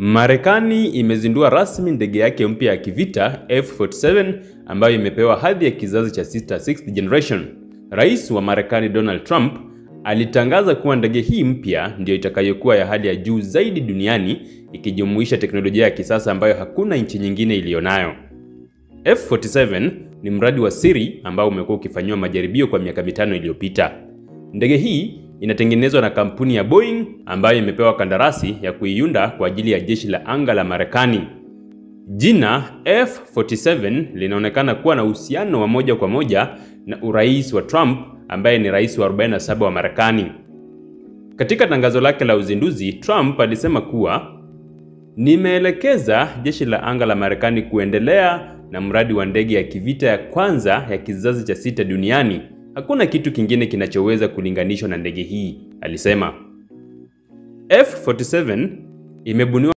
Marekani imezindua rasmi ndege yake mpya ya kivita F-47 ambayo imepewa hadhi ya kizazi cha 6th generation. Rais wa Marekani Donald Trump alitangaza kuwa ndege hii mpya ndiyo itakayokuwa ya hali ya juu zaidi duniani, ikijumuisha teknolojia ya kisasa ambayo hakuna nchi nyingine iliyonayo. F-47 ni mradi wa siri ambao umekuwa ukifanywa majaribio kwa miaka 5 iliyopita. Ndege hii inatengenezwa na kampuni ya Boeing ambayo imepewa kandarasi ya kuiunda kwa ajili ya jeshi la anga la Marekani. Jina F-47 linaonekana kuwa na uhusiano wa moja kwa moja na urais wa Trump ambaye ni rais wa 47 wa Marekani. Katika tangazo lake la uzinduzi, Trump alisema kuwa nimeelekeza jeshi la anga la Marekani kuendelea na mradi wa ndege ya kivita ya kwanza ya kizazi cha 6 duniani. Hakuna kitu kingine kinachoweza kulinganishwa na ndege hii, alisema. F-47 imebuniwa